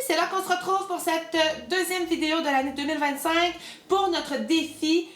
c'est là qu'on se retrouve pour cette deuxième vidéo de l'année 2025 pour notre défi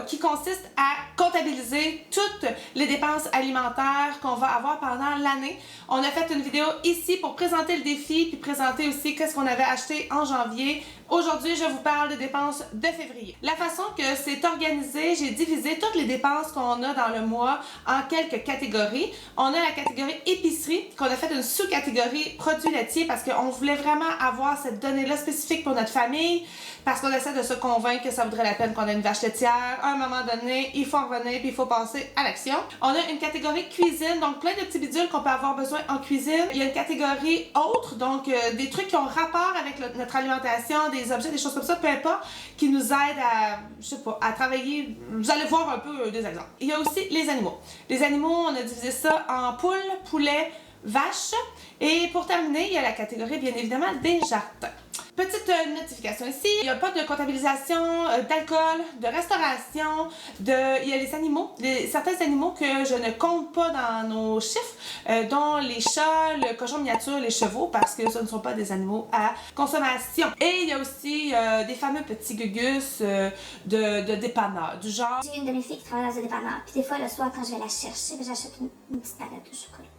qui consiste à comptabiliser toutes les dépenses alimentaires qu'on va avoir pendant l'année. On a fait une vidéo ici pour présenter le défi puis présenter aussi qu'est-ce qu'on avait acheté en janvier. Aujourd'hui, je vous parle des dépenses de février. La façon que c'est organisé, j'ai divisé toutes les dépenses qu'on a dans le mois en quelques catégories. On a la catégorie épicerie, qu'on a fait une sous-catégorie produits laitiers parce qu'on voulait vraiment avoir cette donnée-là spécifique pour notre famille, parce qu'on essaie de se convaincre que ça vaudrait la peine qu'on ait une vache laitière. À un moment donné, il faut en revenir puis il faut passer à l'action. On a une catégorie cuisine, donc plein de petits bidules qu'on peut avoir besoin en cuisine. Il y a une catégorie autre, donc des trucs qui ont rapport avec notre alimentation, des objets, des choses comme ça, peu importe, qui nous aident à, je sais pas, à travailler. Vous allez voir un peu des exemples. Il y a aussi les animaux. Les animaux, on a divisé ça en poules, poulets, vaches. Et pour terminer, il y a la catégorie, bien évidemment, des jardins. Petite notification ici, il n'y a pas de comptabilisation d'alcool, de restauration, il y a les animaux, certains animaux que je ne compte pas dans nos chiffres, dont les chats, le cochon miniature, les chevaux, parce que ce ne sont pas des animaux à consommation. Et il y a aussi des fameux petits gugus de dépanneur, du genre... J'ai une de mes filles qui travaille dans un dépanneur, puis des fois le soir quand je vais la chercher, j'achète une petite palette de chocolat.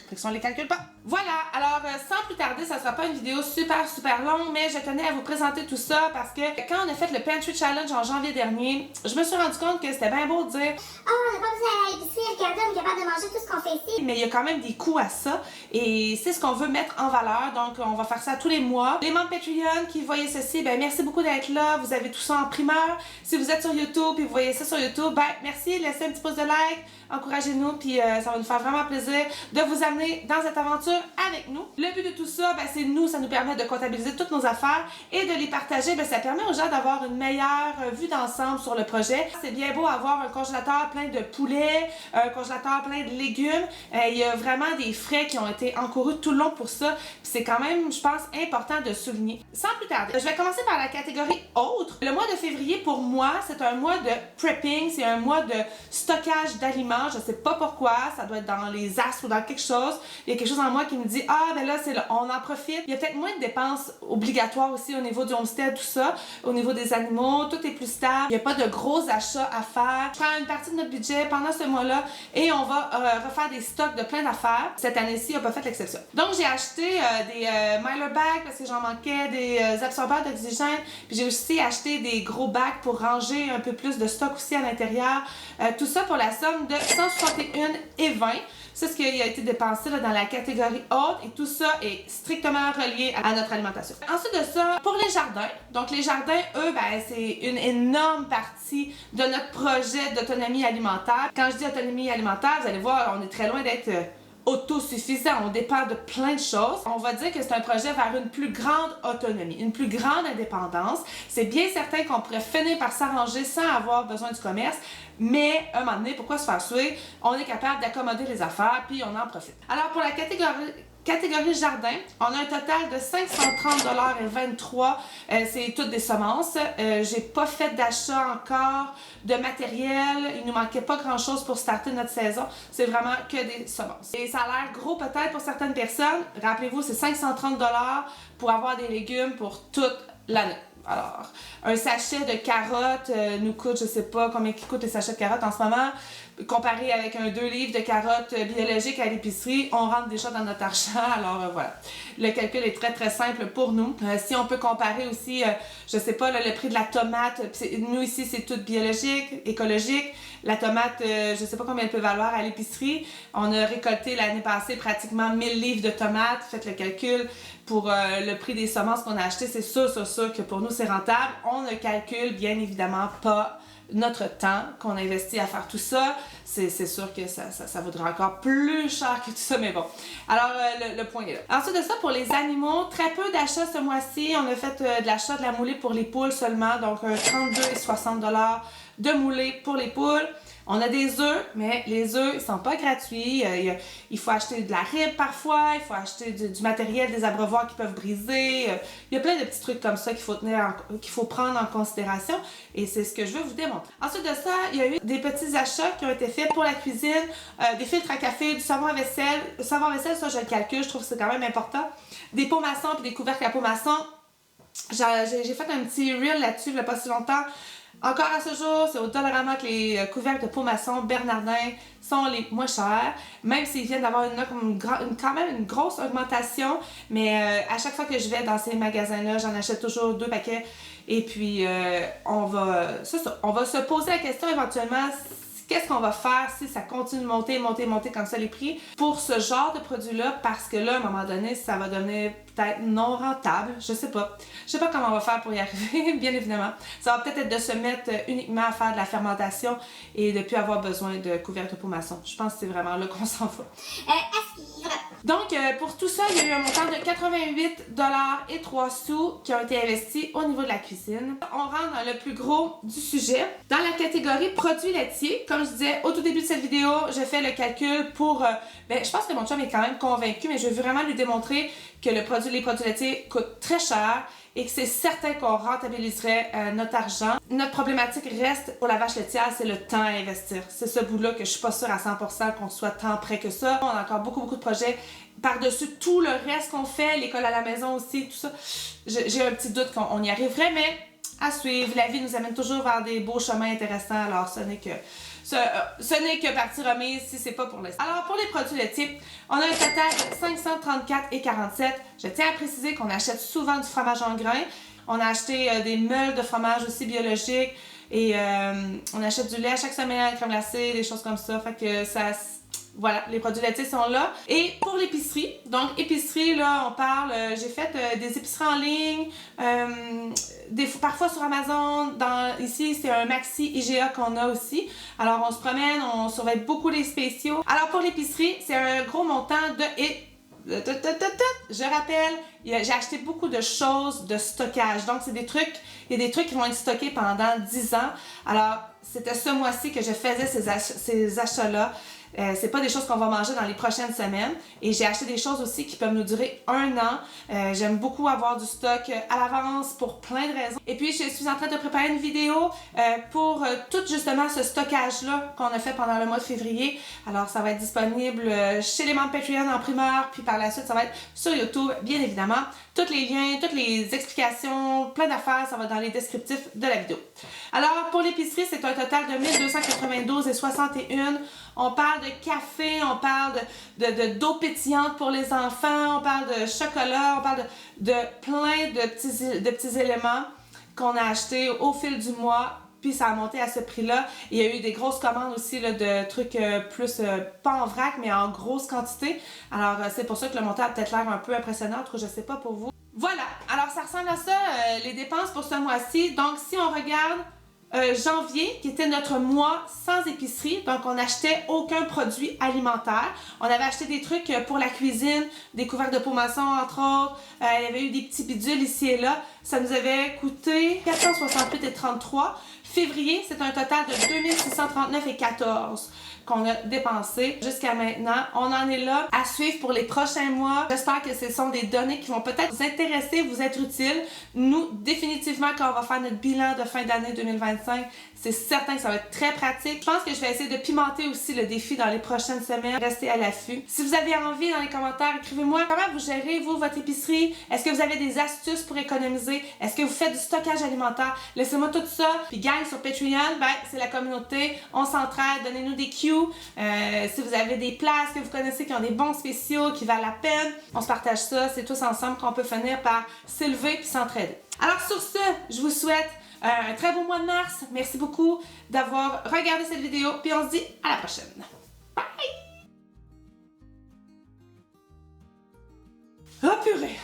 Fait que on les calcule pas. Voilà, alors sans plus tarder, ça sera pas une vidéo super longue, mais je tenais à vous présenter tout ça parce que quand on a fait le Pantry Challenge en janvier dernier, je me suis rendu compte que c'était bien beau de dire « Oh, on n'a pas besoin d'aller à l'épicerie, regardez, on est capable de manger tout ce qu'on fait ici. » Mais il y a quand même des coûts à ça et c'est ce qu'on veut mettre en valeur, donc on va faire ça tous les mois. Les membres Patreon qui voyaient ceci, ben merci beaucoup d'être là, vous avez tout ça en primeur. Si vous êtes sur YouTube et vous voyez ça sur YouTube, ben merci, laissez un petit pouce de like, encouragez-nous, puis ça va nous faire vraiment plaisir de vous amener dans cette aventure avec nous. Le but de tout ça, ben, c'est nous, ça nous permet de comptabiliser toutes nos affaires et de les partager. Ben, ça permet aux gens d'avoir une meilleure vue d'ensemble sur le projet. C'est bien beau avoir un congélateur plein de poulets, un congélateur plein de légumes. Il y a vraiment des frais qui ont été encourus tout le long pour ça. Puis c'est quand même, je pense, important de souligner. Sans plus tarder, je vais commencer par la catégorie autres. Le mois de février, pour moi, c'est un mois de prepping, c'est un mois de stockage d'aliments. Je sais pas pourquoi, ça doit être dans les astres ou dans quelque chose. Il y a quelque chose en moi qui me dit « Ah, ben là, on en profite. » Il y a peut-être moins de dépenses obligatoires aussi au niveau du homestead, tout ça. Au niveau des animaux, tout est plus stable. Il n'y a pas de gros achats à faire. Je prends une partie de notre budget pendant ce mois-là et on va refaire des stocks de plein d'affaires. Cette année-ci, on n'a pas fait l'exception. Donc, j'ai acheté des Myler bags parce que j'en manquais, des absorbeurs d'oxygène. Puis j'ai aussi acheté des gros bacs pour ranger un peu plus de stock aussi à l'intérieur. Tout ça pour la somme de 161,20 $. C'est ce qui a été dépensé là, dans la catégorie haute et tout ça est strictement relié à notre alimentation. Ensuite de ça, pour les jardins. Donc les jardins, eux, ben, c'est une énorme partie de notre projet d'autonomie alimentaire. Quand je dis autonomie alimentaire, vous allez voir, on est très loin d'être autosuffisant, on dépend de plein de choses. On va dire que c'est un projet vers une plus grande autonomie, une plus grande indépendance. C'est bien certain qu'on pourrait finir par s'arranger sans avoir besoin du commerce, mais à un moment donné, pourquoi se faire suer? On est capable d'accommoder les affaires, puis on en profite. Alors pour la catégorie jardin, on a un total de 530,23 $. C'est toutes des semences. J'ai pas fait d'achat encore de matériel. Il nous manquait pas grand-chose pour starter notre saison. C'est vraiment que des semences. Et ça a l'air gros peut-être pour certaines personnes. Rappelez-vous, c'est 530 $ pour avoir des légumes pour toute l'année. Alors, un sachet de carottes nous coûte, je sais pas combien qui coûtent les sachets de carottes en ce moment. Comparé avec un 2 livres de carottes biologiques à l'épicerie, on rentre déjà dans notre argent. Alors voilà, le calcul est très simple pour nous. Si on peut comparer aussi, je sais pas, le prix de la tomate, nous ici c'est tout biologique, écologique. La tomate, je sais pas combien elle peut valoir à l'épicerie. On a récolté l'année passée pratiquement 1000 livres de tomates. Faites le calcul pour le prix des semences qu'on a achetées. C'est sûr que pour nous c'est rentable. On ne calcule bien évidemment pas notre temps qu'on investit à faire tout ça. C'est sûr que ça vaudrait encore plus cher que tout ça, mais bon. Alors, le point est là. Ensuite de ça, pour les animaux, très peu d'achats ce mois-ci. On a fait de l'achat de la moulée pour les poules seulement, donc 32,60 $ de moulée pour les poules. On a des œufs, mais les œufs, ils sont pas gratuits. Il faut acheter de la rib parfois, il faut acheter du matériel, des abreuvoirs qui peuvent briser. Il y a plein de petits trucs comme ça qu'il faut prendre en considération et c'est ce que je veux vous démontrer. Ensuite de ça, il y a eu des petits achats qui ont été faits pour la cuisine, des filtres à café, du savon à vaisselle. Le savon à vaisselle, ça je le calcule, je trouve que c'est quand même important. Des pots maçons puis des couvercles à pots maçons. J'ai fait un petit reel là-dessus il n'y a pas si longtemps. Encore à ce jour, c'est au Dollarama que les couvercles de peau maçon Bernardin sont les moins chers, même s'ils viennent d'avoir quand même une grosse augmentation, mais à chaque fois que je vais dans ces magasins-là, j'en achète toujours 2 paquets et puis on va se poser la question éventuellement qu'est-ce qu'on va faire si ça continue de monter comme ça les prix pour ce genre de produit-là parce que là, à un moment donné, ça va devenir peut-être non rentable. Je sais pas. Je sais pas comment on va faire pour y arriver, bien évidemment. Ça va peut-être être de se mettre uniquement à faire de la fermentation et de plus avoir besoin de couvercle de peau maçon. Je pense que c'est vraiment là qu'on s'en va. Donc, pour tout ça, il y a eu un montant de 88,03 qui ont été investis au niveau de la cuisine. On rentre dans le plus gros du sujet. Dans la catégorie produits laitiers, comme je disais au tout début de cette vidéo, je fais le calcul pour... je pense que mon chum est quand même convaincu, mais je veux vraiment lui démontrer que les produits laitiers coûtent très cher et que c'est certain qu'on rentabiliserait notre argent. Notre problématique reste pour la vache laitière, c'est le temps à investir. C'est ce bout-là que je suis pas sûre à 100% qu'on soit tant près que ça. On a encore beaucoup de projets par-dessus tout le reste qu'on fait, l'école à la maison aussi, tout ça. J'ai un petit doute qu'on y arriverait, mais à suivre. La vie nous amène toujours vers des beaux chemins intéressants, alors ce n'est que partie remise si c'est pas pour l'instant. Alors pour les produits laitiers, on a un total de 534,47. Je tiens à préciser qu'on achète souvent du fromage en grains. On a acheté des meules de fromage aussi biologiques et on achète du lait à chaque semaine, crème glacée, des choses comme ça. Fait que ça... Voilà, les produits laitiers sont là. Et pour l'épicerie, donc épicerie, là, on parle, j'ai fait des épiceries en ligne, parfois sur Amazon, ici c'est un maxi IGA qu'on a aussi. Alors on se promène, on surveille beaucoup les spéciaux. Alors pour l'épicerie, c'est un gros montant je rappelle, j'ai acheté beaucoup de choses de stockage. Donc il y a des trucs qui vont être stockés pendant 10 ans. Alors c'était ce mois-ci que je faisais ces achats-là. C'est pas des choses qu'on va manger dans les prochaines semaines. Et j'ai acheté des choses aussi qui peuvent nous durer 1 an. J'aime beaucoup avoir du stock à l'avance pour plein de raisons. Et puis, je suis en train de préparer une vidéo pour tout justement ce stockage-là qu'on a fait pendant le mois de février. Alors, ça va être disponible chez les membres Patreon en primeur. Puis par la suite, ça va être sur YouTube, bien évidemment. Tous les liens, toutes les explications, plein d'affaires, ça va dans les descriptifs de la vidéo. Alors, pour l'épicerie, c'est un total de 1292,61. On parle de café, on parle d'eau pétillante pour les enfants, on parle de chocolat, on parle de plein de petits éléments qu'on a achetés au fil du mois. Puis ça a monté à ce prix-là. Il y a eu des grosses commandes aussi là, de trucs plus, pas en vrac, mais en grosse quantité. Alors c'est pour ça que le montant a peut-être l'air un peu impressionnant, en tout cas je sais pas pour vous. Voilà, alors ça ressemble à ça, les dépenses pour ce mois-ci. Donc si on regarde janvier, qui était notre mois sans épicerie, donc on n'achetait aucun produit alimentaire. On avait acheté des trucs pour la cuisine, des couvercles de peau maçon entre autres. Il y avait eu des petits bidules ici et là. Ça nous avait coûté 468,33. Février, c'est un total de 2639,14 qu'on a dépensé jusqu'à maintenant. On en est là à suivre pour les prochains mois. J'espère que ce sont des données qui vont peut-être vous intéresser, vous être utiles. Nous, définitivement, quand on va faire notre bilan de fin d'année 2025, c'est certain que ça va être très pratique. Je pense que je vais essayer de pimenter aussi le défi dans les prochaines semaines. Restez à l'affût. Si vous avez envie, dans les commentaires, écrivez-moi comment vous gérez, vous, votre épicerie. Est-ce que vous avez des astuces pour économiser? Est-ce que vous faites du stockage alimentaire? Laissez-moi tout ça. Puis gang, sur Patreon, c'est la communauté. On s'entraide. Donnez-nous des cues. Si vous avez des places que vous connaissez qui ont des bons spéciaux, qui valent la peine, on se partage ça. C'est tous ensemble qu'on peut finir par s'élever puis s'entraider. Alors sur ce, je vous souhaite un très beau mois de mars. Merci beaucoup d'avoir regardé cette vidéo. Puis on se dit à la prochaine. Bye! Oh purée!